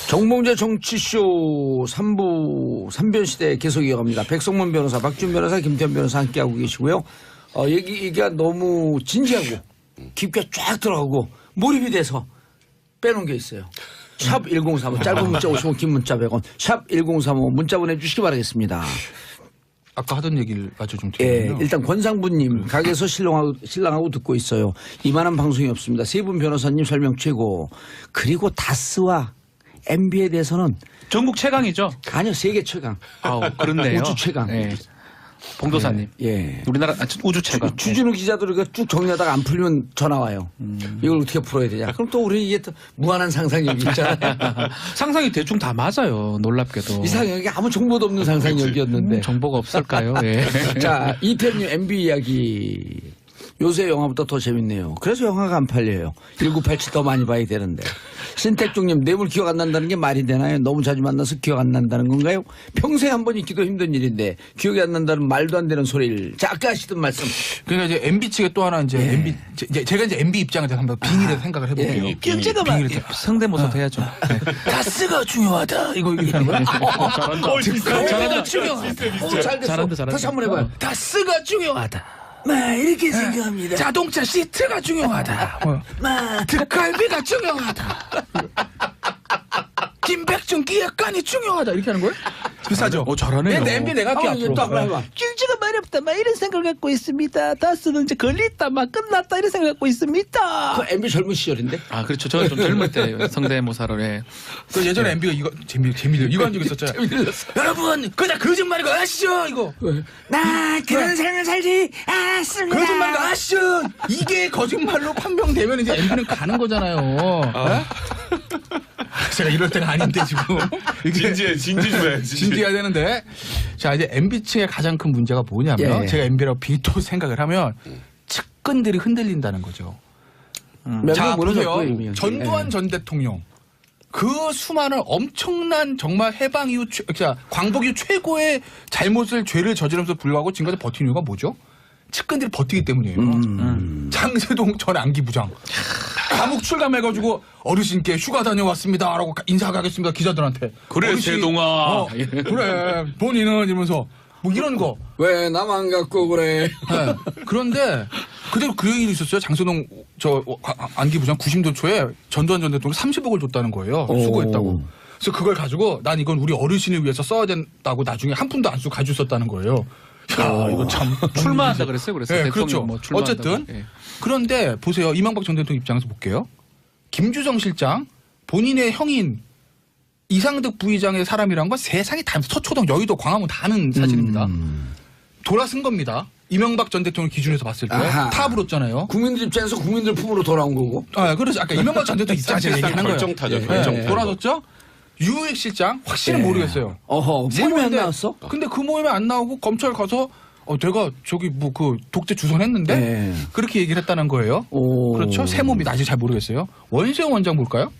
정봉재 정치쇼 3부 3변시대 계속 이어갑니다. 백성문 변호사, 박준 변호사, 김태현 변호사 함께하고 계시고요. 얘기가 너무 진지하고 깊게 쫙 들어가고 몰입이 돼서 빼놓은 게 있어요. 샵 1035 짧은 문자 50원 긴 문자 100원 샵 1035 문자 보내주시기 바라겠습니다. 아까 하던 얘기를 아주 좀 드리면요. 일단 권상부님 가게에서 신랑하고 듣고 있어요. 이만한 방송이 없습니다. 세 분 변호사님 설명 최고. 그리고 다스와 MB에 대해서는 전국 최강이죠. 아니요 세계 최강. 아우 그렇네요. 우주 최강. 네. 봉도사님. 예. 우리나라 우주 최강. 주진우 기자도 이렇게 쭉 정리하다가 안 풀리면 전화 와요. 이걸 어떻게 풀어야 되냐. 그럼 또 우리 이게 또 무한한 상상력이 있잖아요. 상상이 대충 다 맞아요. 놀랍게도. 이상하게 아무 정보도 없는 상상력이었는데. 정보가 없을까요? 예. 자, 이태님 MB 이야기. 요새 영화보다 더 재밌네요. 그래서 영화가 안 팔려요. 1987 더 많이 봐야 되는데. 신택중님 뇌물 기억 안 난다는 게 말이 되나요? 너무 자주 만나서 기억 안 난다는 건가요? 평생 한 번 있기도 힘든 일인데 기억이 안 난다는 말도 안 되는 소리를. 자, 아까 하시던 말씀. 그러니까 이제 MB 측에 또 하나 이제 MB 제가 이제 MB 입장에 대해서 한번 빙의를 생각을 해볼게요. 잠깐만. 성대모사도 해야죠. 네. 다스가 중요하다. 이거 이렇게 하는 거야? 잘한다. 중요하다. 잘 됐어. 잘한다. 다시 한번 해봐요. 다스가 중요하다. 이렇게 생각합니다. 자동차 시트가 중요하다. 득갈비가 중요하다. 김백준 기획관이 중요하다. 이렇게 하는 거예요? 비싸죠? 잘하네요. 내 MB 내가 할게 앞으로. 또 한번 해봐. 길지가 말이 없다. 막 이런 생각을 갖고 있습니다. 다스는 이제 걸렸다. 막 끝났다. 이런 생각을 갖고 있습니다. 그 MB 젊은 시절인데? 아 그렇죠. 저는 좀 젊을 때 성대모사를 해. 그 예전에 MB가 이거 재미들 이거 한 적 있었잖아요. 여러분 그냥 거짓말인 거 아시죠? 이거 나 그런 삶을 살지 않았습니다. 거짓말인 거 아시죠? 이게 거짓말로 판명되면 이제 MB는 가는 거잖아요. 네? 제가 이럴 때가 아닌데 지금 진지해야 되는데 자 이제 MB층의 가장 큰 문제가 뭐냐면 제가 MB라고 비토 생각을 하면 측근들이 흔들린다는 거죠. 자 보세요. 전두환 전 대통령 그 수많은 엄청난 정말 해방 이후 광복 이후 최고의 죄를 저지르면서 불구하고 지금까지 버틴 이유가 뭐죠? 측근들이 버티기 때문이에요. 장세동 전 안기부장 감옥 출감해가지고 어르신께 휴가 다녀왔습니다라고 인사하겠습니다 기자들한테. 그래 어르신, 세동아. 그래 본인은 이러면서 뭐 이런 거. 왜 나만 갖고 그래? 네. 그런데 그대로 그 얘기도 있었어요. 장세동 안기부장 90도 초에 전두환 전 대통령 30억을 줬다는 거예요. 수고했다고. 그래서 그걸 가지고 난 이건 우리 어르신을 위해서 써야 된다고 나중에 한 푼도 안 쓰고 가지고 썼다는 거예요. 야, 이거 참 출마한다 그랬어요. 그래서 네, 대통령 그렇죠. 뭐 출마한다고. 어쨌든 예. 그런데 보세요. 이명박 전 대통령 입장에서 볼게요. 김주성 실장 본인의 형인 이상득 부의장의 사람이란 건 세상이 다 서초동 여의도 광화문 다 아는 사실입니다. 돌아선 겁니다. 이명박 전 대통령 기준에서 봤을 때 다 불었잖아요. 국민들 입장에서 국민들 품으로 돌아온 거고. 아, 그렇죠. 아까 이명박 전 대통령 입장에서 얘기하는 거예요. 결정타죠. 네, 결정타. 돌아섰죠. 유익 실장 확실히 모르겠어요. 어허, 모임에 안 나왔어? 근데 그 모임에 안 나오고 검찰 가서 내가 저기 뭐 그 독재 주선했는데 네. 그렇게 얘기를 했다는 거예요. 그렇죠. 세모입 아직 잘 모르겠어요. 원세영 원장 볼까요?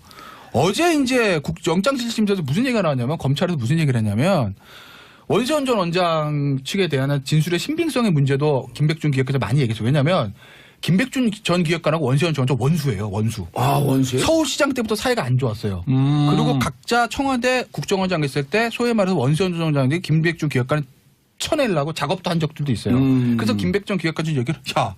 어제 이제 영장실심에서 무슨 얘기가 나왔냐면 검찰에서 무슨 얘기를 했냐면 원세훈 전 원장 측에 대한 진술의 신빙성의 문제도 김백준 기획관에서 많이 얘기했어요. 왜냐하면 김백준 전 기획관하고 원세훈 전 원장 원수예요. 원수. 아, 원수요? 서울시장 때부터 사이가 안 좋았어요. 그리고 각자 청와대 국정원장 했을 때 소위 말해서 원세훈 전 원장이 김백준 기획관을 쳐내려고 작업도 한 적들도 있어요. 그래서 김백준 기획관 얘기를 야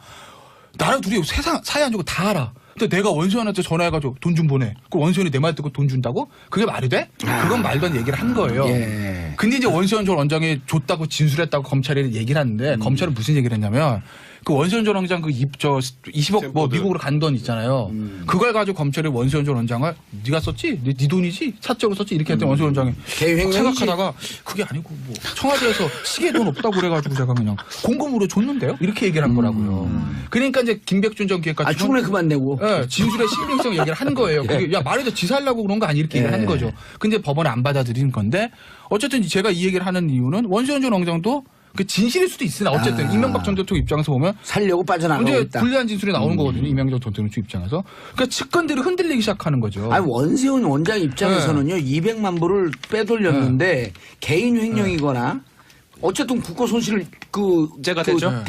나랑 둘이 세상 사이 안 좋고 다 알아. 근데 내가 원수현한테 전화해가지고 돈 좀 보내. 그 원수현이 내 말 듣고 돈 준다고? 그게 말이 돼? 그건 말도 안 되는 얘기를 한 거예요. 예. 근데 이제 원수현 전 원장이 줬다고 진술했다고 검찰이 얘기를 하는데 검찰은 무슨 얘기를 했냐면 그 원수현 전 원장 그 20억 뭐 미국으로 간 돈 있잖아요. 그걸 가지고 검찰이 원수현 전 원장을 네가 썼지? 네 돈이지? 사적으로 썼지? 이렇게 했더니 원수현 원장이 개횡령이지? 생각하다가 그게 아니고 뭐 청와대에서 시계 돈 없다고 그래가지고 제가 그냥 공금으로 줬는데요? 이렇게 얘기를 한 거라고요. 그러니까 이제 김백준 전 기획관 충분히 그만 내고. 네, 진술의 신빙성 얘기를 한 거예요. 그게 야 말해도 지사하려고 그런 거 아니 이렇게 얘기를 한 거죠. 근데 법원에 안 받아들인 건데 어쨌든 제가 이 얘기를 하는 이유는 원수현 전 원장도 그 진실일 수도 있으나 어쨌든 이명박 전 대통령 입장에서 보면 살려고 빠져나가고 이제 있다. 불리한 진술이 나오는 거거든요. 이명박 전 대통령 입장에서. 그러니까 측근들이 흔들리기 시작하는 거죠. 아니, 원세훈 원장 입장에서는요, 200만 불을 빼돌렸는데 개인 횡령이거나 어쨌든 국고 손실을 제가 됐죠.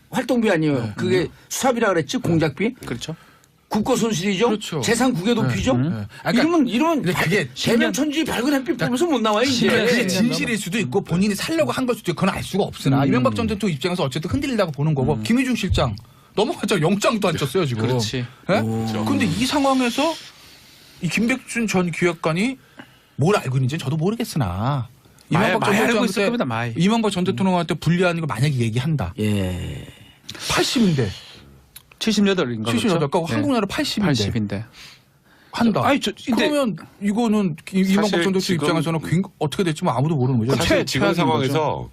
활동비 아니에요. 그게 수사비라 그랬지, 공작비. 그렇죠. 국고 손실이죠. 그렇죠. 재산 국외 도피죠. 그러니까 이러면 근데 그게 대면천지 밝은 햇빛 보면서 못 나와요 이제. 그게 진실일 수도 있고 본인이 살려고 한 걸 수도 있고 그건 알 수가 없으나 이명박 전 대통령 입장에서 어쨌든 흔들린다고 보는 거고 김희중 실장 넘어갔죠. 영장도 안 쳤어요 지금. 그렇지. 예? 근데 이 상황에서 이 김백준 전 기획관이 뭘 알고 있는지는 저도 모르겠으나 이명박 전 많이 알고 대통령한테 있을 겁니다. 많이. 이명박 전 대통령한테 불리한 거 만약에 얘기한다. 예. 80인데 78인가 78. 그러니까 한국 나라 80인데 80인데. 한다. 아니, 근데 그러면 이거는 이명박 전 대통령 지금- 입장에서는 어떻게 될지 뭐 아무도 모르는 거죠. 사실 지금 최악인 상황에서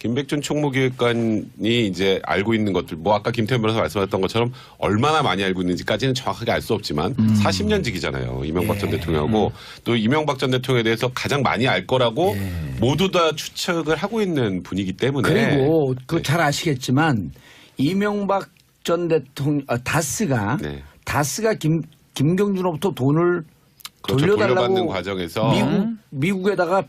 김백준 총무기획관이 이제 알고 있는 것들, 뭐 아까 김태현 변호사 말씀하셨던 것처럼 얼마나 많이 알고 있는지까지는 정확하게 알 수 없지만 40년직이잖아요. 이명박 전 대통령하고 또 이명박 전 대통령에 대해서 가장 많이 알 거라고 모두 다 추측을 하고 있는 분이기 때문에 그리고 그 잘 아시겠지만 이명박 전 대통령 다스가 네. 김경준으로부터 돈을 그렇죠. 돌려달라고 돌려받는 과정에서 미국에다가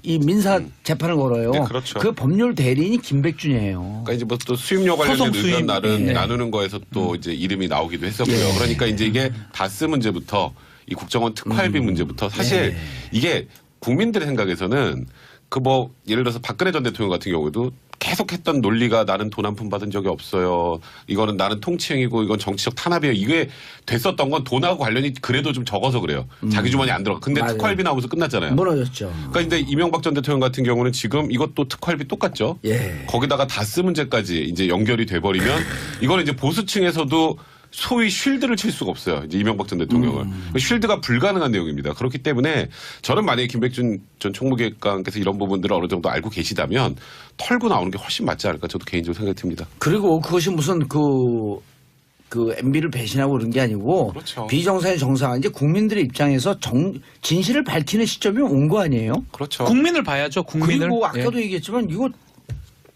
이 민사 재판을 걸어요. 네, 그렇죠. 그 법률 대리인이 김백준이에요. 그러니까 이제 뭐 또 수임료 관련된 소송 의견 수임. 나누는 거에서 또 이제 이름이 나오기도 했었고요. 그러니까 이제 이게 다스 문제부터 이 국정원 특활비 문제부터 사실 이게 국민들의 생각에서는 그 뭐 예를 들어서 박근혜 전 대통령 같은 경우에도 계속했던 논리가 나는 돈 한 푼 받은 적이 없어요. 이거는 나는 통치행위고 이건 정치적 탄압이에요. 이게 됐었던 건 돈하고 관련이 그래도 좀 적어서 그래요. 자기 주머니 안 들어가. 근데 맞아요. 특활비 나오면서 끝났잖아요. 무너졌죠. 그러니까 근데 이명박 전 대통령 같은 경우는 지금 이것도 특활비 똑같죠. 예. 거기다가 다스 문제까지 이제 연결이 돼버리면 이거는 이제 보수층에서도 소위 쉴드를 칠 수가 없어요. 이제 이명박 전 대통령을. 쉴드가 불가능한 내용입니다. 그렇기 때문에 저는 만약에 김백준 전 총무기획관께서 이런 부분들을 어느 정도 알고 계시다면 털고 나오는 게 훨씬 맞지 않을까 저도 개인적으로 생각이 듭니다. 그리고 그것이 무슨 그 MB를 배신하고 그런 게 아니고 그렇죠. 비정상의 정상 이제 국민들의 입장에서 진실을 밝히는 시점이 온 거 아니에요? 그렇죠. 국민을 봐야죠. 국민을. 그리고 아까도 얘기했지만 이거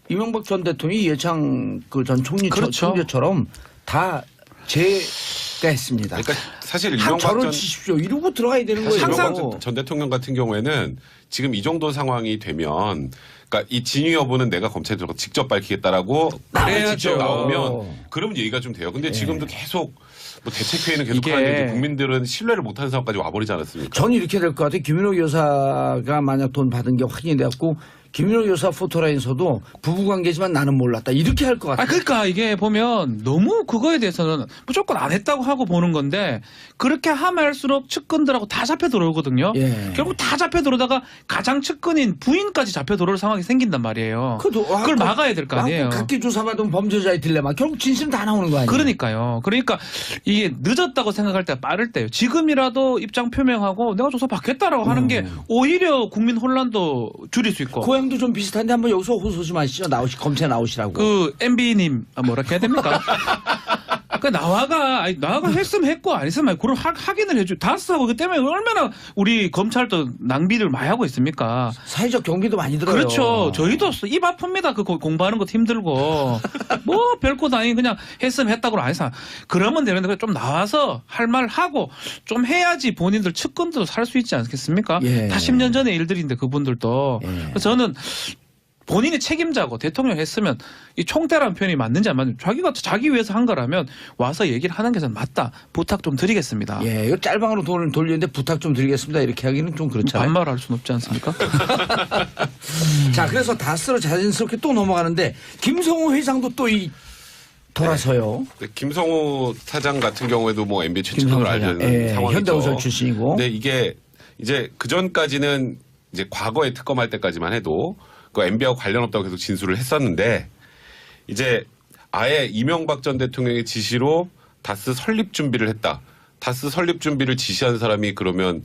이명박 전 대통령이 이해창 그 전 그렇죠. 총리처럼 다 제가 했습니다. 그러니까 사실 한 이명박 절을 전 치십시오. 이러고 들어가야 되는 거예요. 이명박 전 대통령 같은 경우에는 지금 이 정도 상황이 되면 그러니까 이 진위 여부는 내가 검찰에 들어가 직접 밝히겠다라고 나와야죠. 직접 나오면 그러면 얘기가 좀 돼요. 근데 지금도 계속 뭐 대책회의는 계속 이게 하는데 국민들은 신뢰를 못하는 상황까지 와버리지 않았습니까? 저는 이렇게 될 것 같아요. 김윤호 여사가 만약 돈 받은 게 확인이 돼갖고 김윤호 여사 포토라인서도 부부관계지만 나는 몰랐다. 이렇게 할 것 같아요. 그러니까 이게 보면 너무 그거에 대해서는 무조건 안 했다고 하고 보는 건데 그렇게 하면 할수록 측근들하고 다 잡혀 들어오거든요. 예. 결국 다 잡혀 들어오다가 가장 측근인 부인까지 잡혀 들어올 상황이 생긴단 말이에요. 그걸 막아야 될 거 아니에요. 각기 조사받은 범죄자의 딜레마. 결국 진실은 다 나오는 거 아니에요. 그러니까요. 그러니까 이게 늦었다고 생각할 때가 빠를 때요. 지금이라도 입장 표명하고 내가 조사 받겠다라고 하는 게 오히려 국민 혼란도 줄일 수 있고. 고향도 좀 비슷한데 한번 여기서 호소 좀 하시죠. 검찰 나오시라고. 그 MB님 뭐라 해야 됩니까? 그 나와가 했으면 했고 안 했으면 아니, 그걸 확인을 해줘. 다스하고 그 때문에 얼마나 우리 검찰도 낭비를 많이 하고 있습니까? 사회적 경비도 많이 들어요. 그렇죠. 저희도 입 아픕니다. 그 공부하는 것도 힘들고 뭐 별거 아니 그냥 했으면 했다고 안 해서 그러면 되는데 좀 나와서 할 말 하고 좀 해야지 본인들 측근도 살 수 있지 않겠습니까? 예. 다 10년 전의 일들인데 그분들도 그래서 저는 본인이 책임자고 대통령 했으면 이 총대라는 표현이 맞는지 안 맞는지 자기 위해서 한 거라면 와서 얘기를 하는 게 저는 맞다. 부탁 좀 드리겠습니다. 예, 이거 짤방으로 돈을 돌리는데 부탁 좀 드리겠습니다. 이렇게 하기는 좀 그렇잖아요. 반말할 수는 없지 않습니까? 자, 그래서 다스로 자연스럽게 또 넘어가는데 김성호 회장도 또 돌아서요. 네, 김성호 사장 같은 경우에도 뭐 MB 최측근으로 알려진 상황이죠. 현대건설 출신이고. 근데 이게 이제 그 전까지는 이제 과거에 특검할 때까지만 해도 그 MB하고 관련 없다고 계속 진술을 했었는데 이제 아예 이명박 전 대통령의 지시로 다스 설립 준비를 했다. 다스 설립 준비를 지시한 사람이 그러면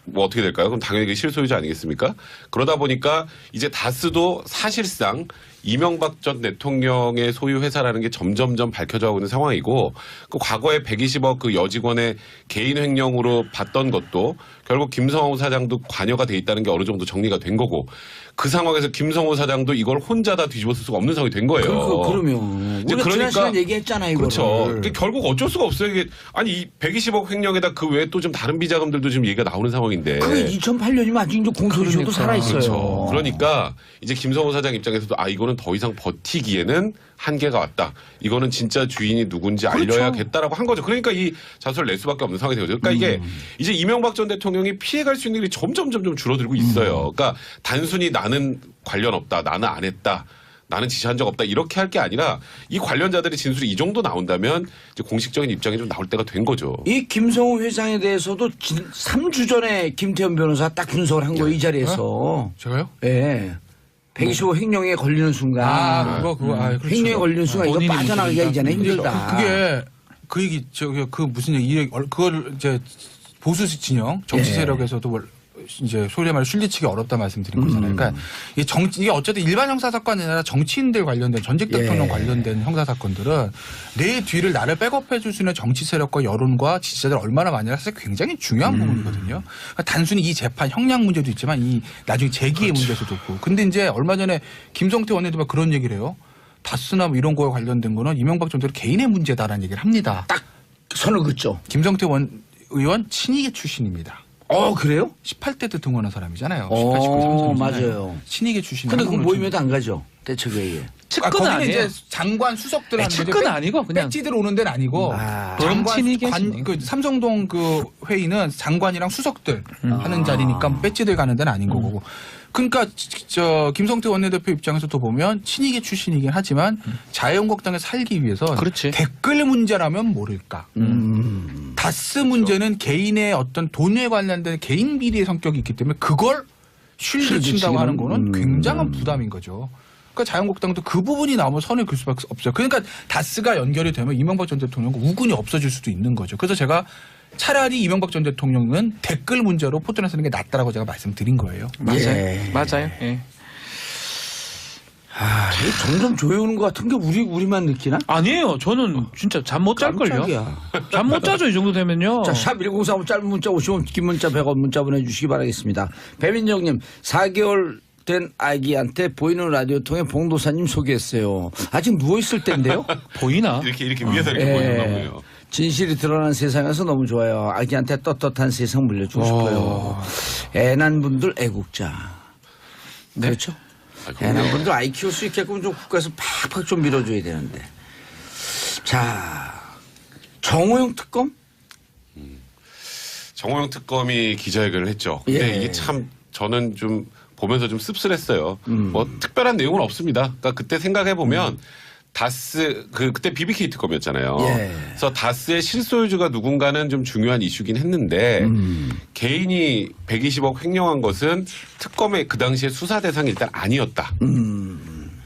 뭐 어떻게 될까요? 그럼 당연히 실소유자 아니겠습니까? 그러다 보니까 이제 다스도 사실상 이명박 전 대통령의 소유 회사라는 게 점점점 밝혀져가고 있는 상황이고 그 과거에 120억 그 여직원의 개인 횡령으로 받던 것도 결국 김성호 사장도 관여가 돼 있다는 게 어느 정도 정리가 된 거고 그 상황에서 김성호 사장도 이걸 혼자 다 뒤집어 쓸 수가 없는 상황이 된 거예요. 그러면 이제 우리가 지난 그러니까 시간 얘기했잖아요. 그렇죠. 이거를. 그러니까 결국 어쩔 수가 없어요. 이게 아니 이 120억 횡령에다 그 외에 또 좀 다른 비자금들도 지금 얘기가 나오는 상황인데. 그게 2008년이면 아직 이제 공소시효도 살아있어요. 그렇죠. 그러니까 이제 김성호 사장 입장에서도 이거는 이거는 더 이상 버티기에는 한계가 왔다. 이거는 진짜 주인이 누군지 알려야겠다라고 한 거죠. 그러니까 이 자수를 낼 수밖에 없는 상황이 된 거죠. 그러니까 이게 이제 이명박 전 대통령이 피해갈 수 있는 일이 점점 줄어들고 있어요. 그러니까 단순히 나는 관련 없다, 나는 안 했다. 나는 지시한 적 없다 이렇게 할 게 아니라 이 관련자들의 진술이 이 정도 나온다면 이제 공식적인 입장이 좀 나올 때가 된 거죠. 이 김성우 회장에 대해서도 3주 전에 김태현 변호사 딱 분석을 한 거예요. 이 자리에서. 제가요? 예. 125 횡령에 걸리는 순간. 그거. 그렇죠. 횡령에 걸리는 순간 이거 본인이 빠져나가기가 이제는 힘들다. 그게 그 얘기 그 무슨 얘기 그걸 이제 보수 진영 정치 예. 세력에서도 이제 소위 말해 순리치기 어렵다 말씀드린 거잖아요. 그러니까 이게 어쨌든 일반 형사 사건이 아니라 정치인들 관련된 전직 대통령 예. 관련된 형사 사건들은 내 뒤를 나를 백업해 줄 수 있는 정치 세력과 여론과 지지자들 얼마나 많냐가 사실 굉장히 중요한 부분이거든요. 그러니까 단순히 이 재판 형량 문제도 있지만 이 나중에 재기의 문제도 있고. 근데 이제 얼마 전에 김성태 원내대표가 그런 얘기를 해요. 다스나 뭐 이런 거에 관련된 거는 이명박 전 대통령 개인의 문제다라는 얘기를 합니다. 딱 선을 긋죠. 김성태 의원 친이계 출신입니다. 그래요? 18대 대통령한 사람이잖아요. 18, 19, 33. 맞아요. 친이계 출신. 근데 그 모임에도 안 가죠. 대책회의에. 측근은 아니에요. 이제 장관 수석들 하는 측근은 아니고 그냥 배지들 오는 데는 아니고 정치인이겠지. 그 삼성동 그 회의는 장관이랑 수석들 하는 자리니까 배지들 가는 데는 아닌 거고. 그러니까 김성태 원내대표 입장에서도 보면 친이계 출신이긴 하지만 자유한국당에 살기 위해서 그렇지. 댓글 문제라면 모를까. 다스 문제는 개인의 어떤 돈에 관련된 개인 비리의 성격이 있기 때문에 그걸 쉴드 친다고 하는 거는 굉장한 부담인 거죠. 그러니까 자유한국당도 그 부분이 나오면 선을 그을 수밖에 없어요. 그러니까 다스가 연결이 되면 이명박 전 대통령과 우군이 없어질 수도 있는 거죠. 그래서 제가 차라리 이명박 전 대통령은 댓글 문제로 포천에 쓰는 게 낫다라고 제가 말씀드린 거예요. 맞아요. 예. 이게 점점 조여오는 것 같은 게 우리만 느끼나? 아니에요. 저는 진짜 잠 못 잘걸요. 깜짝이야. 잠 못 자죠. 이 정도 되면요. 자, 샵 1035 짧은 문자 50원, 긴 문자 100원 문자 보내주시기 바라겠습니다. 배민정님, 4개월 된 아기한테 보이는 라디오 통해 봉도사님 소개했어요. 아직 누워있을 때인데요? 보이나? 이렇게 위에서 이렇게 보이나 보네요. 진실이 드러난 세상에서 너무 좋아요. 아기한테 떳떳한 세상 물려주고 싶어요. 애 난 분들 애국자. 네. 그렇죠? 애 난 분들 아이 키울 수 있게끔 좀 국가에서 팍팍 좀 밀어줘야 되는데. 자, 정호영 특검? 정호영 특검이 기자회견을 했죠. 근데 이게 참 저는 좀 보면서 좀 씁쓸했어요. 뭐 특별한 내용은 없습니다. 그러니까 그때 생각해 보면 다스 그때 BBK 특검이었잖아요. 그래서 다스의 실소유주가 누군가는 좀 중요한 이슈긴 했는데 개인이 120억 횡령한 것은 특검의 그 당시에 수사 대상이 일단 아니었다.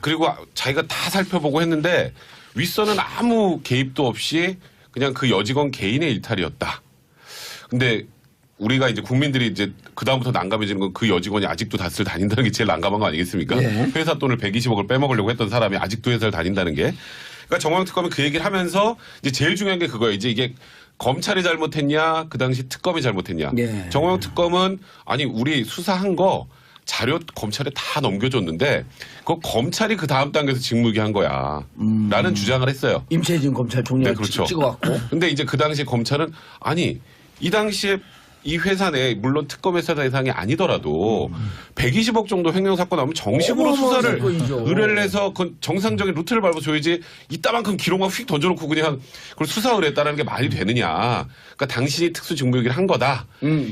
그리고 자기가 다 살펴보고 했는데 윗선은 아무 개입도 없이 그냥 그 여직원 개인의 일탈이었다. 근데 우리가 이제 국민들이 이제 그다음부터 난감해지는 건 그 여직원이 아직도 다스를 다닌다는 게 제일 난감한 거 아니겠습니까? 회사 돈을 120억을 빼먹으려고 했던 사람이 아직도 회사를 다닌다는 게. 그러니까 정호영 특검이 그 얘기를 하면서 이제 제일 중요한 게 그거예요. 이제 이게 검찰이 잘못했냐, 그 당시 특검이 잘못했냐. 정호영 특검은 아니 우리 수사한 거 자료 검찰에 다 넘겨줬는데 그거 검찰이 그 다음 단계에서 직무유기한 거야. 라는 주장을 했어요. 임채진 검찰총장 그렇죠. 찍어왔고. 근데 이제 그 당시 검찰은 아니 이 당시에 이 회사 내 물론 특검 회사 대상이 아니더라도 120억 정도 횡령 사건 나오면 정식으로 수사를 사건이죠. 의뢰를 해서 그 정상적인 루트를 밟아줘야지 이따만큼 기록만 휙 던져놓고 그냥 그걸 수사 의뢰했다는 게 말이 되느냐. 그러니까 당신이 특수 직무유기를 한 거다.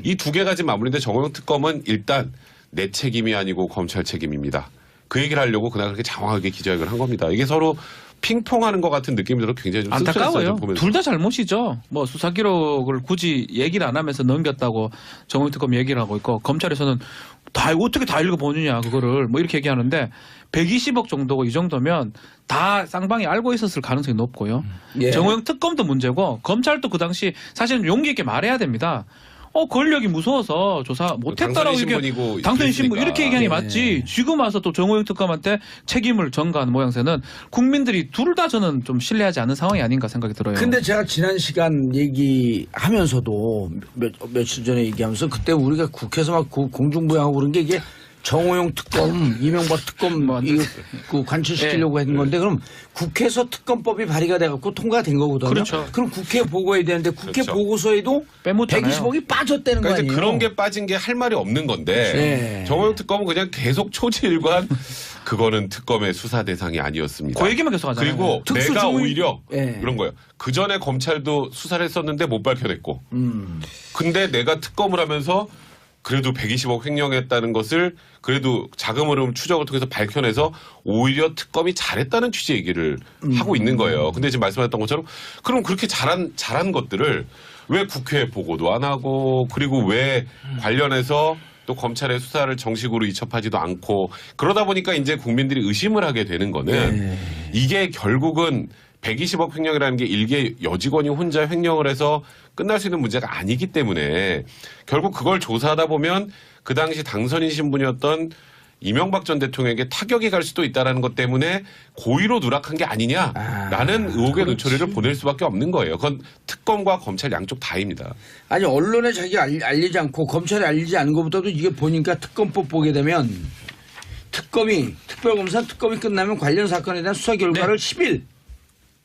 이 두 개가 지금 마무리인데 정호영 특검은 일단 내 책임이 아니고 검찰 책임입니다. 그 얘기를 하려고 그날 그렇게 장황하게 기자회견을 한 겁니다. 이게 서로 핑퐁하는 것 같은 느낌이 들어 굉장히 좀 안타까워요. 보면서. 둘 다 잘못이죠. 뭐 수사 기록을 굳이 얘기를 안 하면서 넘겼다고 정호영 특검 얘기를 하고 있고 검찰에서는 어떻게 다 읽어보느냐 그거를 뭐 이렇게 얘기하는데 120억 정도고 이 정도면 다 쌍방이 알고 있었을 가능성이 높고요. 정호영 특검도 문제고 검찰도 그 당시 사실은 용기 있게 말해야 됩니다. 권력이 무서워서 조사 못했다라고 이렇게 당선인 신분 이렇게 얘기하는 게 맞지. 지금 와서 또 정호영 특검한테 책임을 전가하는 모양새는 국민들이 둘 다 저는 좀 신뢰하지 않는 상황이 아닌가 생각이 들어요. 근데 제가 지난 시간 얘기하면서도 며칠 전에 얘기하면서 그때 우리가 국회에서 막 공중부양하고 그런 게 이게 정호영 특검, 이명박 특검 그 관철시키려고 했는 건데 그럼 국회에서 특검법이 발의가 돼갖고 통과된 거거든요. 그렇죠. 그럼 국회에 보고해야 되는데 국회 그렇죠. 보고서에도 빼먹잖아요. 120억이 빠졌다는 거 그러니까 이제 아니에요? 그런 게 빠진 게 할 말이 없는 건데 네. 정호영 특검은 그냥 계속 초지일관 그거는 특검의 수사 대상이 아니었습니다. 그 얘기만 계속 하잖아요. 그리고 특수 내가 증인- 오히려 네. 그런 거예요. 그 전에 검찰도 수사를 했었는데 못 밝혀냈고, 근데 내가 특검을 하면서 그래도 120억 횡령했다는 것을 그래도 자금 흐름 추적을 통해서 밝혀내서 오히려 특검이 잘했다는 취지 얘기를 하고 있는 거예요. 근데 지금 말씀하셨던 것처럼 그럼 그렇게 잘한 것들을 왜 국회에 보고도 안 하고 그리고 왜 관련해서 또 검찰의 수사를 정식으로 이첩하지도 않고 그러다 보니까 이제 국민들이 의심을 하게 되는 거는 이게 결국은 120억 횡령이라는 게 일개 여직원이 혼자 횡령을 해서 끝날 수 있는 문제가 아니기 때문에 결국 그걸 조사하다 보면 그 당시 당선인 신분이었던 이명박 전 대통령에게 타격이 갈 수도 있다는 것 때문에 고의로 누락한 게 아니냐라는 의혹의 눈초리를 보낼 수밖에 없는 거예요. 그건 특검과 검찰 양쪽 다입니다. 아니 언론에 자기가 알리지 않고 검찰에 알리지 않은 것보다도 이게 보니까 특검법 보게 되면 특별검사 특검이 끝나면 관련 사건에 대한 수사 결과를 10일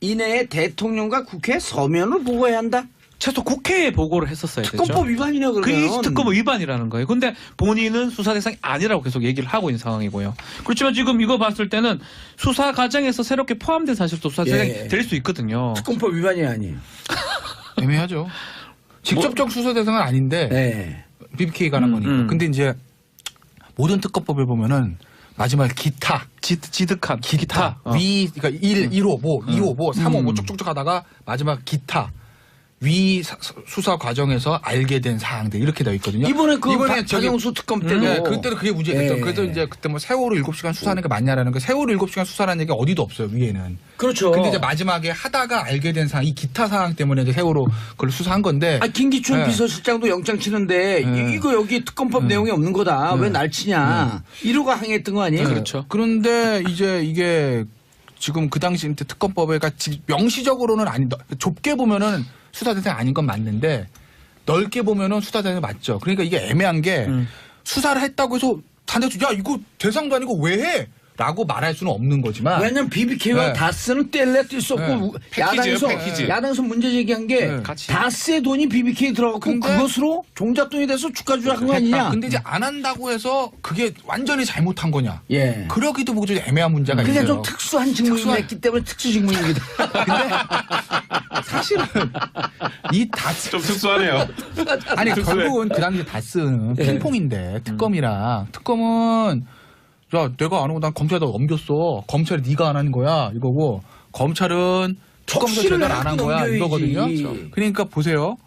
이내에 대통령과 국회에 서면으로 보고해야 한다. 최소 국회에 보고를 했었어야 되죠. 특검법 위반이네 그러면. 그게 특검 위반이라는 거예요. 근데 본인은 수사 대상이 아니라고 계속 얘기를 하고 있는 상황이고요. 그렇지만 지금 이거 봤을 때는 수사 과정에서 새롭게 포함된 사실도 수사 대상이 될 수 있거든요. 특검법 위반이 아니에요. 애매하죠. 직접적 수사 대상은 아닌데 네. BBK 관한 거니까. 근데 이제 모든 특검법을 보면은 마지막에 기타, 지득한 기타. 그러니까 1호, 뭐 2호, 뭐 3호, 뭐 쭉쭉쭉 하다가 마지막 기타. 수사 과정에서 알게 된 사항들 이렇게 되어 있거든요. 이번에 저기- 박영수 특검 때도 네, 그때도 그게 문제가 됐죠. 예. 그래서 이제 그때 뭐 세월호 7시간 수사하는 게 맞냐라는 거 세월호 7시간 수사라는 얘기가 어디도 없어요, 위에는. 그렇죠. 근데 이제 마지막에 하다가 알게 된 사항, 이 기타 사항 때문에 이제 세월호 그걸 수사한 건데. 김기춘 네. 비서실장도 영장 치는데 이거 여기 특검법 내용이 없는 거다. 왜 날 치냐. 이러고 항의했던 거 아니에요? 그렇죠. 그런데 이제 이게 지금 그 당시 특검법에 명시적으로는 아니다. 좁게 보면은 수사 대상이 아닌 건 맞는데 넓게 보면은 수사 대상이 맞죠. 그러니까 이게 애매한 게 수사를 했다고 해서 단대로 야 이거 대상도 아니고 왜 해? 라고 말할 수는 없는 거지만 왜냐면 BBK와 네. 다스는 뗄래 뗄 수 없고 네. 패키지예요, 패키지. 야당에서 문제 제기한 게 네. 다스의 돈이 BBK에 들어가고 근데- 그것으로 종잣돈이 돼서 주가 조작한 거 아니냐. 근데 이제 안 한다고 해서 그게 완전히 잘못한 거냐? 예. 그러기도 보고 좀 애매한 문제가 그냥 있어요. 좀 특수한 직무를 특수한- 했기 때문에 특수직무입니다. 사실은 이 다스 좀 특수하네요. 아니 결국은 그 당시 다스는 핑퐁인데 특검은 야 내가 안 하고 난 검찰에다 넘겼어. 검찰이 네가 안 하는 거야 이거고 검찰은 특검에서 척시를 제대로 안 한 하고 거야 넘겨야지. 이거거든요. 그러니까 보세요.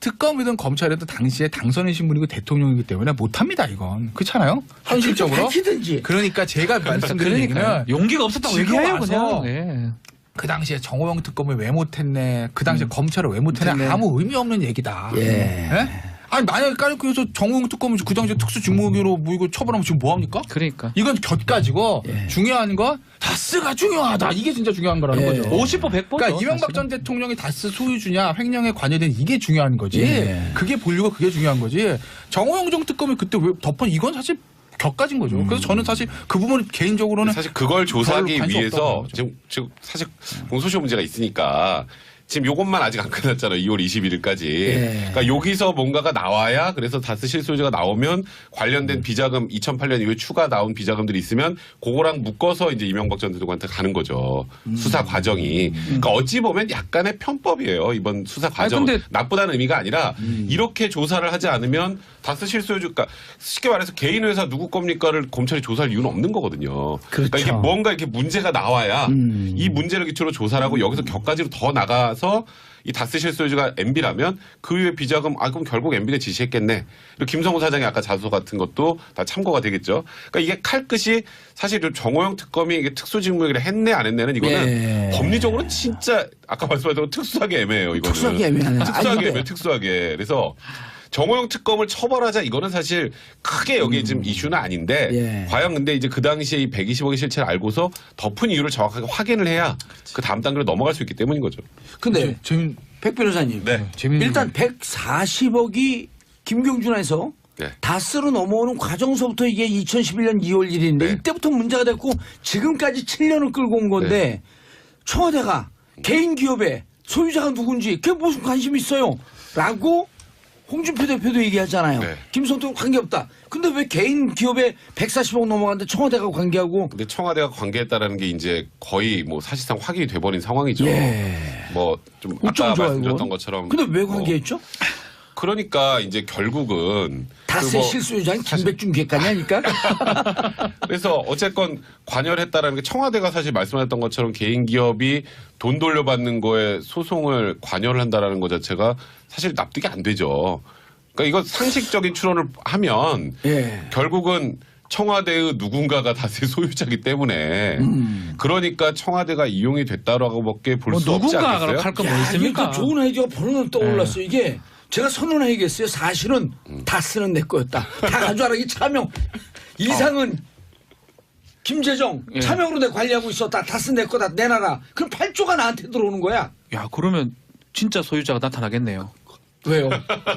특검이든 검찰이든 당시에 당선인 신분이고 대통령이기 때문에 못합니다 이건. 그렇잖아요. 현실적으로. 밝히든지. 그러니까 제가 말씀드린 얘기는 용기가 없었다고 지금 얘기해요 와서 그냥. 네. 그 당시에 정호영 특검을 왜 못했네. 그 당시에 검찰을 왜 못했네. 못했네. 아무 의미 없는 얘기다. 예. 아니 만약에 까놓고서 정호영 특검을 그 당시에 특수직무유기로 뭐 이거 처벌하면 지금 뭐 합니까? 그러니까. 이건 곁가지고 예. 중요한 건 다스가 중요하다. 이게 진짜 중요한 거라는 예. 거죠. 50% 100%죠. 그러니까 이명박 전 대통령이 다스 소유주냐 횡령에 관여된 이게 중요한 거지. 예. 그게 보려고 그게 중요한 거지. 정호영 정 특검이 그때 왜 덮은 이건 사실 격가진 거죠. 그래서 저는 사실 그 부분은 개인적으로는 사실 그걸 조사하기 별로 관심 위해서 없다고 지금 사실 공소시효 문제가 있으니까 지금 요것만 아직 안 끝났잖아요. 2월 21일까지. 예. 그러니까 여기서 뭔가가 나와야 그래서 다스 실소유자가 나오면 관련된 비자금 2008년 이후에 추가 나온 비자금들이 있으면 그거랑 묶어서 이제 이명박 전 대통령한테 가는 거죠. 수사 과정이. 그러니까 어찌 보면 약간의 편법이에요. 이번 수사 과정. 근데- 나쁘다는 의미가 아니라 이렇게 조사를 하지 않으면 다스 실소유주 그러니까 쉽게 말해서 개인 회사 누구 겁니까를 검찰이 조사할 이유는 없는 거거든요. 그러니까 이게 뭔가 이렇게 문제가 나와야 이 문제를 기초로 조사를 하고 여기서 격가지로 더 나가서 이 다스 실소유주가 MB라면 그 이후에 비자금 그럼 결국 MB가 지시했겠네. 그리고 김성호 사장의 아까 자소 같은 것도 다 참고가 되겠죠. 그러니까 이게 칼끝이 사실 정호영 특검이 이게 특수직무유기를 했네 안 했네는 이거는 예. 법리적으로 진짜 아까 말씀하신 특수하게 애매해요. 이거는 특수하게 애매하네. 특수하게 아니, 근데- 애매해. 특수하게. 그래서 정호영 특검을 처벌하자 이거는 사실 크게 여기 지금 이슈는 아닌데 예. 과연 근데 이제 그 당시에 이 120억의 실체를 알고서 덮은 이유를 정확하게 확인을 해야 그 다음 단계로 넘어갈 수 있기 때문인 거죠. 근데 재밌 백 변호사님. 네. 재밌는 일단 140억이 김경준에서 네. 다스로 넘어오는 과정서부터 이게 2011년 2월 1일인데 네. 이때부터 문제가 됐고 지금까지 7년을 끌고 온 건데 네. 청와대가 개인 기업의 소유자가 누군지 그게 무슨 관심이 있어요? 라고 홍준표 대표도 얘기하잖아요. 네. 김성태는 관계없다. 근데 왜 개인 기업에 140억 넘어갔는데 청와대가 관계하고 근데 청와대가 관계했다라는 게 이제 거의 뭐 사실상 확인이 돼버린 상황이죠. 예. 뭐 좀 어쩜 아까 좋아요, 말씀드렸던 그건? 것처럼. 근데 왜 뭐 관계했죠? 그러니까 이제 결국은 다스의 그 뭐 실소유자는 김백준 객관이니까. 그래서 어쨌건 관여를 했다라는 게 청와대가 사실 말씀하셨던 것처럼 개인 기업이 돈 돌려받는 거에 소송을 관여를 한다라는 것 자체가 사실 납득이 안 되죠. 그러니까 이거 상식적인 추론을 하면 예. 결국은 청와대의 누군가가 다스의 소유자이기 때문에 그러니까 청와대가 이용이 됐다라고밖에 볼 뭐 수 없지 누군가 않겠어요? 할 거 뭐 야, 있습니까? 이게 또 좋은 아이디어가 번호는 떠올랐어. 이게 제가 선언해야겠어요. 사실은 다스는 내 거였다. 다 가져와라. 이 차명. 이상은 김재정 예. 차명으로 내 관리하고 있었다. 다스 내 거다. 내놔라. 그럼 8조가 나한테 들어오는 거야. 야 그러면 진짜 소유자가 나타나겠네요. 왜요?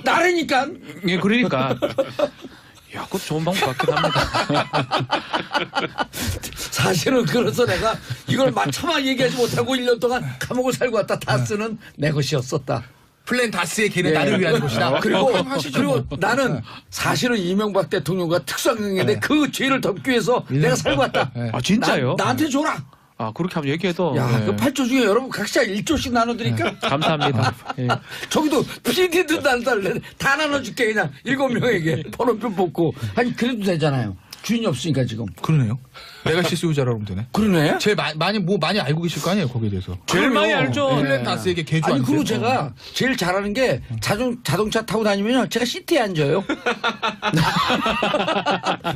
나라니까. 예, 그러니까. 야, 그거 좋은 방법 같긴 합니다. 사실은 그래서 내가 이걸 차마 얘기하지 못하고 1년 동안 감옥을 살고 왔다. 다스는 내 것이었었다. 플랜 다스의 길은 예. 나를 위한 것이다. 그리고 하시죠. 그리고 나는 사실은 이명박 대통령과 특수학년인데 그 죄를 덮기 위해서 내가 살고 왔다. 아, 진짜요? 나한테 줘라. 아, 그렇게 한번 얘기해도. 야, 예. 그 8조 중에 여러분 각자 1조씩 나눠드릴까? 감사합니다. 예. 저기도 PD도 나눠달래. 다 나눠줄게 그냥 7명에게 번호표 뽑고. 아니 그래도 되잖아요. 주인이 없으니까 지금. 그러네요. 내가 실소유자라고 하면 되네. 그러네. 제일 많이 알고 계실 거 아니에요, 거기에 대해서. 제일 많이 알죠. 플랜 다스에게 개주 아니 안 그리고 돼요? 제가 제일 잘하는 게 자동차 타고 다니면 제가 시트에 앉아요.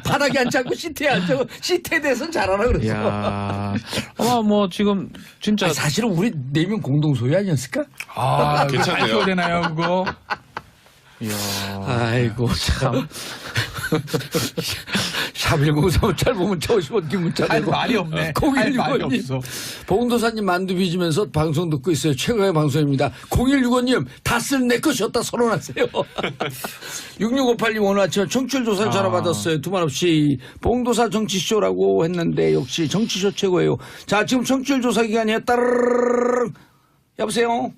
바닥에 앉지 않고 시트에 앉고 시트에 대해서는 잘 알아 그래서. 야 아마 뭐 지금 진짜. 아니, 사실은 우리 4명 공동 소유 아니었을까? 아, 괜찮네요. 괜찮네요. 되나요, 그거? 이야. 아이고 참. 샵1035 짧으면 50원 긴 문자 할 되고 말이 없네. 할 말이 0165님 없어. 봉도사님 만두 빚으면서 방송 듣고 있어요. 최고의 방송입니다. 0165님 다스는 내 것이었다 선언하세요. 6658님 오늘 아침에 청취율 조사를 전화 받았어요. 두말 없이 봉도사 정치쇼라고 했는데 역시 정치쇼 최고예요. 자 지금 청취율 조사 기간이에요. 따르르르르 여보세요.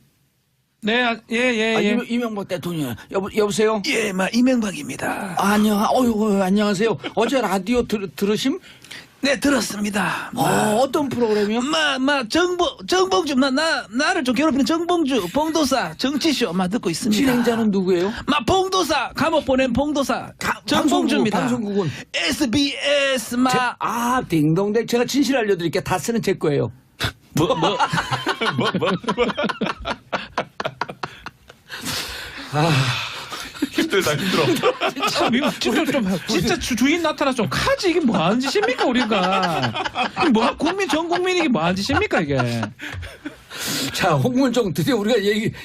네, 예, 예, 예. 이명박 대통령 여보세요. 예, 이명박입니다. 안녕하세요. 어제 라디오 들으심? 네, 들었습니다. 어떤 프로그램이요? 정봉주, 나를 좀 괴롭히는 정봉주, 봉도사, 정치쇼, 듣고 있습니다. 진행자는 누구예요? 봉도사, 감옥 보낸 봉도사, 정봉주입니다. 방송국은? SBS, 딩동댕. 제가 진실 알려드릴게요. 다 쓰는 제 거예요. 힘들다 힘들어. 참, 이거 진짜 주인 나타나서 좀 카지. 이게 뭐 하는 짓입니까, 우리가? 전 국민이 이게 뭐 하는 짓입니까, 이게? 자, 홍문종 드디어 우리가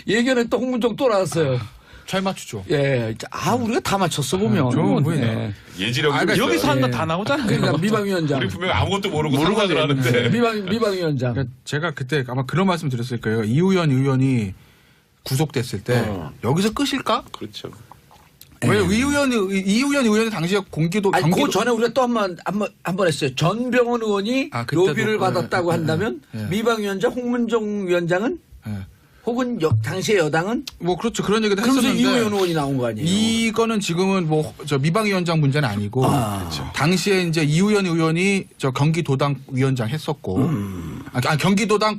예견했던 홍문종 또 나왔어요. 잘 맞추죠. 예. 우리가 다 맞췄어 보면. 좋은 분이네. 예지력이 좀 있어요. 여기서 한 거 다 나오잖아요. 그러니까 미방위원장. 우리 분명 아무것도 모르고 상관을 하는데. 미방위원장. 그러니까 제가 그때 아마 그런 말씀 드렸을 거예요. 이우현 의원이 구속됐을 때 여기서 끝일까? 그렇죠. 왜 이우현 의원이 당시에 공기도 아니, 경기도 그 전에 우리가 또 한 번 했어요. 전병헌 의원이 그때도 로비를 받았다고 한다면 미방위원장 홍문종 위원장은 예. 혹은 당시의 여당은 뭐 그렇죠. 그런 얘기도 그러면서 했었는데 이우현 의원이 나온 거 아니에요? 이거는 지금은 뭐 저 미방위원장 문제는 아니고 당시에 이제 이우현 의원이 저 경기도당 위원장 했었고 경기도당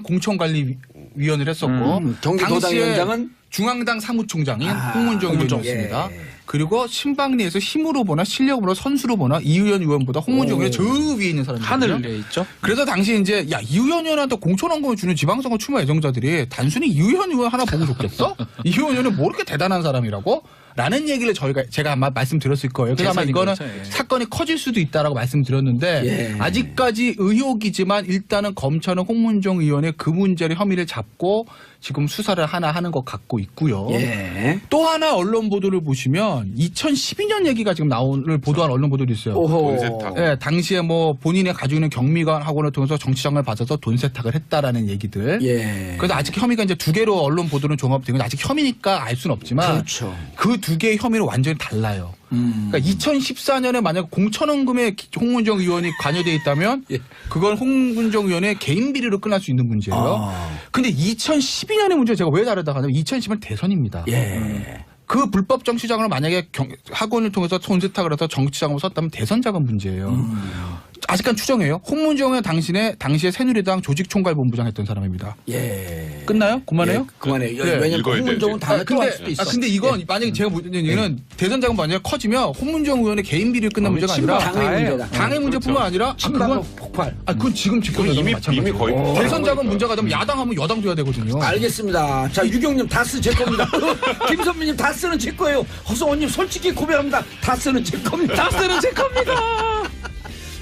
공천관리위원을 했었고 경기도당 당시에 위원장은 중앙당 사무총장인 홍문종 의원이었습니다. 그리고 신방리에서 힘으로 보나 실력으로 선수로 보나 이우현 의원보다 홍문종 의원이 저 위에 있는 사람이거든요. 하늘에 있죠. 그래서 당시 이제 이우현 의원한테 공천원금을 주는 지방선거 출마 예정자들이 단순히 이우현 의원 하나 보고 좋겠어? 이우현 의원은 뭐 이렇게 대단한 사람이라고? 라는 얘기를 제가 아마 말씀드렸을 거예요. 그래서 아마 이거는 그렇죠, 예. 사건이 커질 수도 있다라고 말씀드렸는데 예. 아직까지 의혹이지만 일단은 검찰은 홍문종 의원의 그 문제를 혐의를 잡고 지금 수사를 하나 하는 것 같고 있고요. 예. 또 하나 언론 보도를 보시면 2012년 얘기가 지금 오늘 보도한 언론 보도도 있어요. 오호. 돈 세탁. 예, 당시에 뭐 본인이 가지고 있는 경미관 학원을 통해서 정치장을 받아서 돈 세탁을 했다라는 얘기들. 예. 그래서 아직 혐의가 이제 두 개로 언론 보도는 종합된 건 아직 혐의니까 알 수는 없지만 그렇죠. 그 두 개의 혐의는 완전히 달라요. 그러니까 2014년에 만약 공천원금에 홍문정 의원이 관여돼 있다면 예. 그건 홍문정 의원의 개인 비리로 끝날 수 있는 문제예요. 아. 근데 2012년의 문제 제가 왜 다르다고 하냐면 2010년 대선입니다. 예. 그 불법 정치자금을 만약에 학원을 통해서 돈 세탁을 해서 정치자금을 썼다면 대선 자금 문제예요. 아직까지 추정해요. 홍문정 의원 당시에 새누리당 조직총괄본부장 했던 사람입니다. 예. 끝나요? 그만해요? 예, 그만해요. 네. 왜냐면 읽어야 홍문정은 되지. 다음에 또 할 수도 있어. 근데 이건 만약에 제가 묻는 얘기는 대선 자금 만약에 커지면 홍문정 의원의 개인 비리로 끝난 문제가 아니라 당의 문제다. 당의 문제뿐만 아니라 친박의 폭발. 그건 지금 집권자도 이미 마찬가지예요. 거의 대선 자금 문제가 되면 야당하면 여당도 해야 되거든요. 알겠습니다. 자, 유경님 다스 제 겁니다. 김선미님 다스는 제 거예요. 허성원님 솔직히 고백합니다. 다스는 제 겁니다. 다스는 제 겁니다.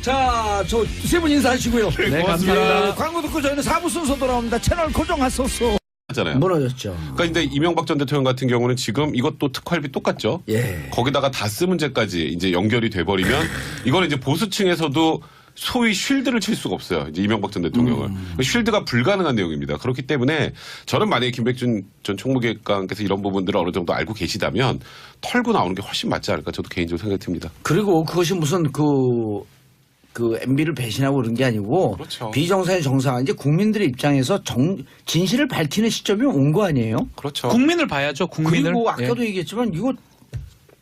자, 저 세 분 인사하시고요. 네, 감사합니다. 예, 광고 듣고 저희는 4부 순서 돌아옵니다. 채널 고정하소서. 하잖아요. 무너졌죠. 그러니까 근데 이명박 전 대통령 같은 경우는 지금 이것도 특활비 똑같죠. 예. 거기다가 다스 문제까지 이제 연결이 돼버리면 이거는 이제 보수층에서도 소위 쉴드를 칠 수가 없어요. 이제 이명박 전 대통령을. 쉴드가 불가능한 내용입니다. 그렇기 때문에 저는 만약에 김백준 전 총무기획관께서 이런 부분들을 어느 정도 알고 계시다면 털고 나오는 게 훨씬 맞지 않을까 저도 개인적으로 생각이 듭니다. 그리고 그것이 무슨 그 MB를 배신하고 그런 게 아니고 그렇죠. 비정상의 정상 이제 국민들의 입장에서 진실을 밝히는 시점이 온 거 아니에요? 그렇죠. 국민을 봐야죠. 국민을. 그리고 아까도 얘기했지만 이거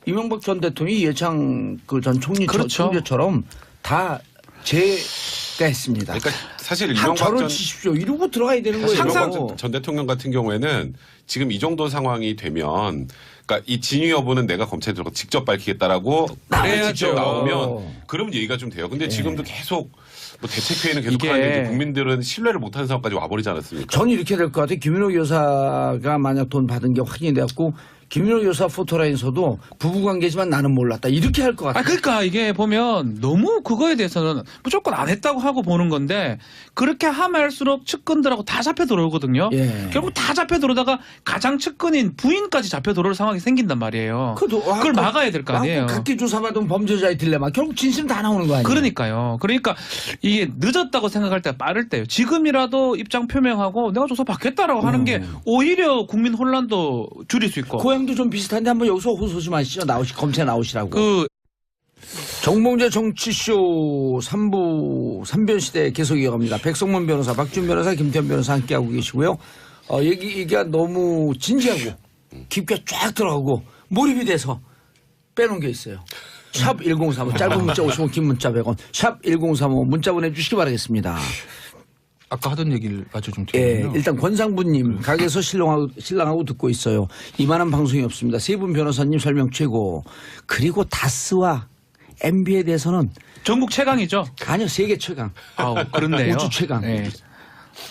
이명박 전 대통령이 이해창 그 전 총리 그렇죠. 총재처럼 다 제가 했습니다. 그러니까 사실 한 이명박 저를 전 치십시오. 이러고 들어가야 되는 거예요. 이명박 이거. 전 대통령 같은 경우에는 지금 이 정도 상황이 되면 그러니까 이 진위 여부는 내가 검찰에 들어가 직접 밝히겠다라고 그래야죠. 직접 나오면 그러면 얘기가 좀 돼요. 근데 지금도 계속 뭐 대책회의는 계속 이게 하는데 국민들은 신뢰를 못하는 상황까지 와버리지 않았습니까? 전 이렇게 될 것 같아요. 김윤호 여사가 만약 돈 받은 게 확인이 돼갖고 김윤호 여사 포토라인서도 부부관계지만 나는 몰랐다. 이렇게 할 것 같아요. 그러니까 이게 보면 너무 그거에 대해서는 무조건 안 했다고 하고 보는 건데 그렇게 하면 할수록 측근들하고 다 잡혀 들어오거든요. 예. 결국 다 잡혀 들어오다가 가장 측근인 부인까지 잡혀 들어올 상황이 생긴단 말이에요. 그걸 막아야 될 거 아니에요. 각기 조사받은 범죄자의 딜레마. 결국 진실은 다 나오는 거 아니에요. 그러니까요. 그러니까 이게 늦었다고 생각할 때 빠를 때요. 지금이라도 입장 표명하고 내가 조사 받겠다라고 하는 게 오히려 국민 혼란도 줄일 수 있고. 고향도 좀 비슷한데 한번 여기서 호소 좀 하시죠. 검찰 나오시라고. 그 정봉재 정치쇼 3부 3변 시대 계속 이어갑니다. 백성문 변호사, 박준 변호사, 김태현 변호사 함께하고 계시고요. 얘기가 너무 진지하고 깊게 쫙 들어가고 몰입이 돼서 빼놓은 게 있어요. 샵 1035 짧은 문자 50원 긴 문자 100원 샵 1035 문자 보내주시기 바라겠습니다. 아까 하던 얘기를 마저 좀 예, 드리면요. 일단 권상부님 가게에서 신랑하고 듣고 있어요. 이만한 방송이 없습니다. 세 분 변호사님 설명 최고. 그리고 다스와 MB에 대해서는 전국 최강이죠. 아니요 세계 최강. 아우 그렇네요. 우주 최강. 예.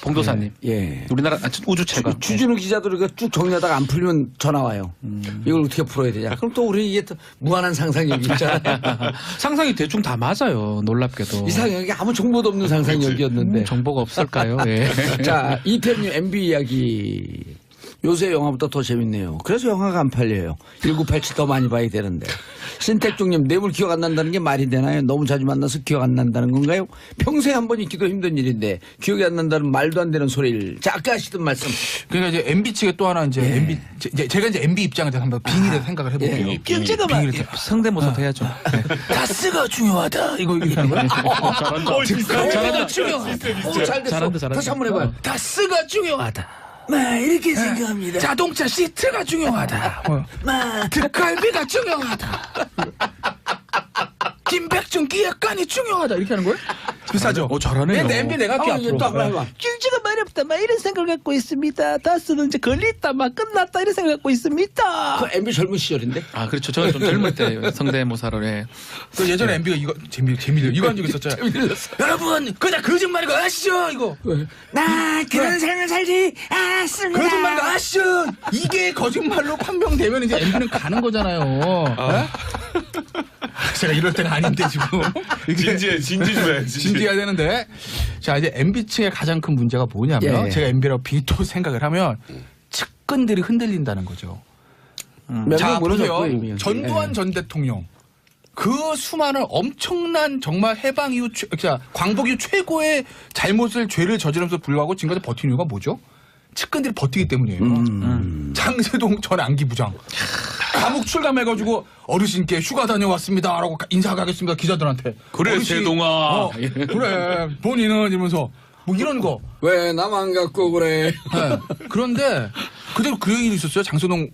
봉도사님. 예. 우리나라 우주 최강. 주진우 기자들 이거 쭉 정리하다가 안 풀리면 전화 와요. 이걸 어떻게 풀어야 되냐. 그럼 또 우리 이게 또 무한한 상상력이 있잖아요. 상상이 대충 다 맞아요. 놀랍게도. 이상하게 아무 정보도 없는 상상력이었는데. 정보가 없을까요? 예. 자, 이태님 MB 이야기. 요새 영화보다 더 재밌네요. 그래서 영화가 안 팔려요. 1987 더 많이 봐야 되는데. 신택중님 뇌물 기억 안 난다는 게 말이 되나요? 너무 자주 만나서 기억 안 난다는 건가요? 평생 한 번 있기도 힘든 일인데 기억이 안 난다는 말도 안 되는 소리를. 자, 아까 하시던 말씀. 그러니까 이제 MB 측에 또 하나 이제 MB 제가 이제 MB 입장에 대해서 한번 빙의를 생각을 해볼게요. 경제가 성대모사도 해야죠. 다스가 중요하다. 이거 이렇게 하는 거야? 잘한다. 잘 됐어. 잘한다. 다시 한번 해봐요. 다스가 중요하다. 네, 이렇게 생각합니다. 자동차 시트가 중요하다. 특갈비가 중요하다. 김백준 기획관이 중요하다. 이렇게 하는 거예요? 비싸죠? 잘하네요. 내 MB 내가 할게 앞으로. 또 한번 해봐. 경제가 많이 없다 막 이런 생각을 갖고 있습니다. 다스는 이제 걸렸다 막 끝났다 이런 생각을 갖고 있습니다. 그 MB 젊은 시절인데. 아 그렇죠. 저는 좀 젊을 때 성대모사를 해. 그 예전에 MB가 이거 재미들 이거 한 적 있었잖아요. 여러분 그냥 거짓말인 거 아시죠? 이거. 나 그런 삶을 살지 않았습니다. 거짓말인 거 아시죠? 이게 거짓말로 판명되면 이제 MB는 가는 거잖아요. 제가 이럴 때가 아닌데 지금 이게 진지 좀 해. 진지해야 되는데 자 이제 MB층의 가장 큰 문제가 뭐냐면 예. 제가 MB라고 비또 생각을 하면 측근들이 흔들린다는 거죠. 자 보세요. 전두환 전 대통령 그 수많은 엄청난 정말 해방 이후 광복 이후 최고의 잘못을 죄를 저지르면서 불구하고 지금까지 버틴 이유가 뭐죠? 측근들이 버티기 때문이에요. 장세동 전 안기부장 감옥 출감해가지고 어르신께 휴가 다녀왔습니다라고 인사하겠습니다 기자들한테. 그래 어르신, 세동아. 그래 본인은 이러면서 뭐 이런 거. 왜 나만 갖고 그래? 네. 그런데 그대로 그 얘기도 있었어요. 장세동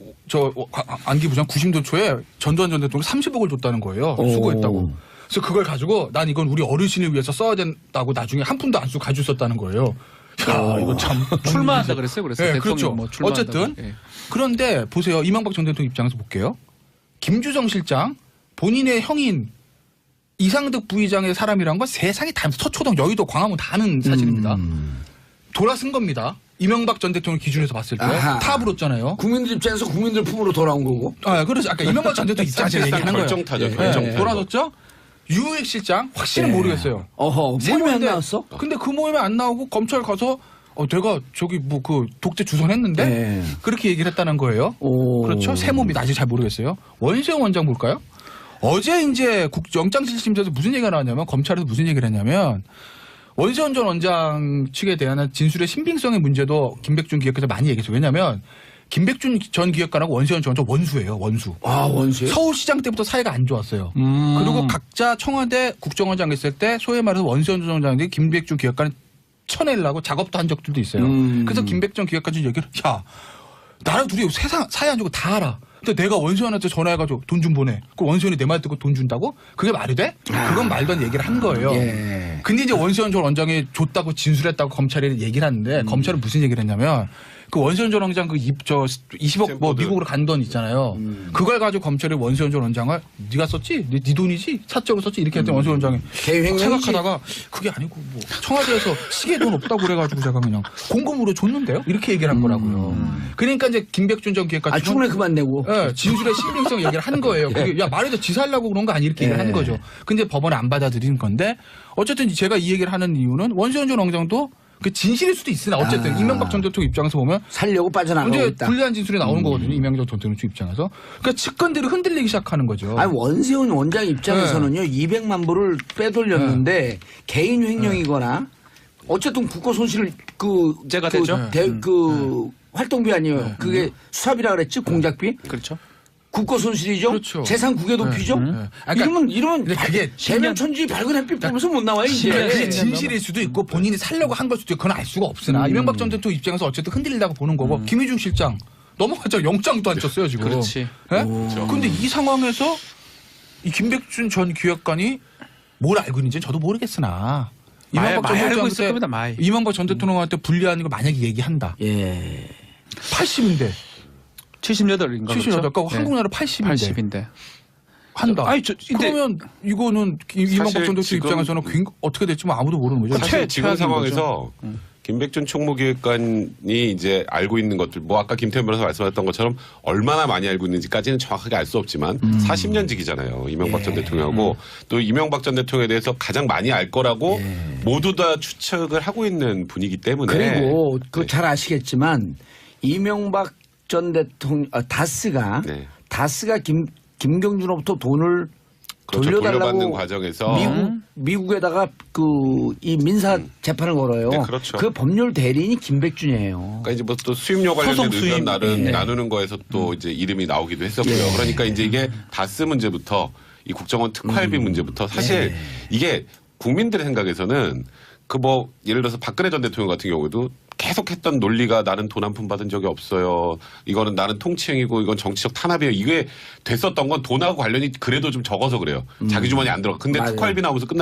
안기부장 90도 초에 전두환 전 대통령 30억을 줬다는 거예요. 수고했다고. 그래서 그걸 가지고 난 이건 우리 어르신을 위해서 써야 된다고 나중에 한 푼도 안 쓰고 가지고 썼다는 거예요. 야, 이거 참 출마한다 그랬어요. 그래서 네, 대통령 그렇죠. 뭐 출마한다고. 어쨌든 예. 그런데 보세요. 이명박 전 대통령 입장에서 볼게요. 김주정 실장 본인의 형인 이상득 부의장의 사람이란 건 세상이 다 서초동 여의도 광화문 다 아는 사실입니다. 돌아선 겁니다. 이명박 전 대통령 기준에서 봤을 때 아하. 탑으로잖아요. 국민들 입장에서 국민들 품으로 돌아온 거고. 아, 그래서 아까 이명박 전 대통령 입장에서 얘기하는 거예요. 결정타죠. 네, 결정타. 돌아섰죠. 유익 실장 확실히 예. 모르겠어요. 어허, 모임에 안 나왔어? 근데 그 모임에 안 나오고 검찰 가서 내가 저기 뭐 그 독재 주선했는데 네. 그렇게 얘기를 했다는 거예요. 오. 그렇죠. 새 몸이 아직 잘 모르겠어요. 원세훈 원장 볼까요? 어제 이제 영장실심에서 무슨 얘기가 나왔냐면 검찰에서 무슨 얘기를 했냐면 원세훈 전 원장 측에 대한 진술의 신빙성의 문제도 김백준 기획관에서 많이 얘기했어요. 왜냐하면 김백준 전 기획관하고 원세훈 전 원장 원수예요. 원수. 아, 원수요? 서울시장 때부터 사이가 안 좋았어요. 그리고 각자 청와대 국정원장 했을 때 소위 말해서 원세훈 전 원장이 김백준 기획관을 쳐내려고 작업도 한 적들도 있어요. 그래서 김백준 기획관 좀 얘기를 야 나랑 둘이 세상 사이 안 좋고 다 알아. 근데 내가 원세훈한테 전화해가지고 돈 좀 보내. 그 원세훈이 내 말 듣고 돈 준다고? 그게 말이 돼? 그건 말도 안 되는 얘기를 한 거예요. 예. 근데 이제 원세훈 전 원장이 줬다고 진술했다고 검찰이 얘기를 하는데 검찰은 무슨 얘기를 했냐면 그 원세훈 전 원장 그 20억 뭐 샘플들. 미국으로 간 돈 있잖아요. 그걸 가지고 검찰이 원세훈 전 원장을 네가 썼지? 네 돈이지? 사적으로 썼지? 이렇게 했더니 원세훈 원장이 개인 횡령이지. 생각하다가 그게 아니고 뭐 청와대에서 시계 돈 없다고 그래가지고 제가 그냥 공금으로 줬는데요? 이렇게 얘기를 한 거라고요. 그러니까 이제 김백준 전 기획관 아, 충분히 그만 내고. 예, 진술의 신빙성 얘기를 한 거예요. 그게 야 말해도 지사하려고 그런 거 아니 이렇게 얘기를 한 거죠. 근데 법원에 안 받아들이는 건데 어쨌든 제가 이 얘기를 하는 이유는 원세훈 전 원장도 그 진실일 수도 있으나 어쨌든 이명박 전 대통령 입장에서 보면 살려고 빠져나가고 이제 있다. 불리한 진술이 나오는 거거든요. 이명박 전 대통령 입장에서. 그러니까 측근들이 흔들리기 시작하는 거죠. 아니, 원세훈 원장 입장에서는요, 200만 불을 빼돌렸는데 개인 횡령이거나 어쨌든 국고 손실을 제가 되죠. 활동비 아니에요. 그게 수사비라 그랬지, 공작비. 그렇죠. 국고 손실이죠. 그렇죠. 재산 국외 도피죠. 그러니까 이러면 근데 그게 대면 천지 밝은 햇빛 보면서 못 나와요 이제. 그게 진실일 수도 있고 본인이 살려고 한 걸 수도 있고 그건 알 수가 없으나 이명박 전 대통령 입장에서 어쨌든 흔들리다가 보는 거고 김희중 실장 넘어갔죠. 영장도 안 쳤어요 지금. 그렇지. 예? 근데 이 상황에서 이 김백준 전 기획관이 뭘 알고 있는지 저도 모르겠으나 많이 알고 있을 겁니다. 많이. 이명박 전 대통령한테 불리한 거 만약에 얘기한다. 예. 80인데 78인가 78. 그렇죠? 그러니까 한국 나라 80인데 80인데. 한다. 아니, 근데 그러면 이거는 이명박 전 대통령 지금 입장에서는 어떻게 될지 뭐 아무도 모르는 거죠. 사실 지금 최악인 상황에서 김백준 총무기획관이 이제 알고 있는 것들, 뭐 아까 김태현 변호사 말씀하셨던 것처럼 얼마나 많이 알고 있는지까지는 정확하게 알 수 없지만 40년직이잖아요. 이명박 전 대통령하고 또 이명박 전 대통령에 대해서 가장 많이 알 거라고 모두 다 추측을 하고 있는 분이기 때문에 그리고 잘 아시겠지만 이명박 전 대통령 다스가 네. 김경준으로부터 돈을 그렇죠. 돌려달라고 돌려받는 과정에서 미국에다가 이 민사 재판을 걸어요. 네, 그렇죠. 그 법률 대리인이 김백준이에요. 그러니까 이제 뭐 또 수임료 관련된 소송 의견 수임. 나누는 거에서 또 이제 이름이 나오기도 했었고요. 그러니까 이제 이게 다스 문제부터 이 국정원 특활비 문제부터 사실 이게 국민들의 생각에서는 그 뭐 예를 들어서 박근혜 전 대통령 같은 경우에도 계속했던 논리가 나는 돈 한 푼 받은 적이 없어요. 이거는 나는 통치행위고 이건 정치적 탄압이에요. 이게 됐었던 건 돈하고 관련이 그래도 좀 적어서 그래요. 자기 주머니 안 들어가. 근데 맞아요. 특활비 나오면서 끝나.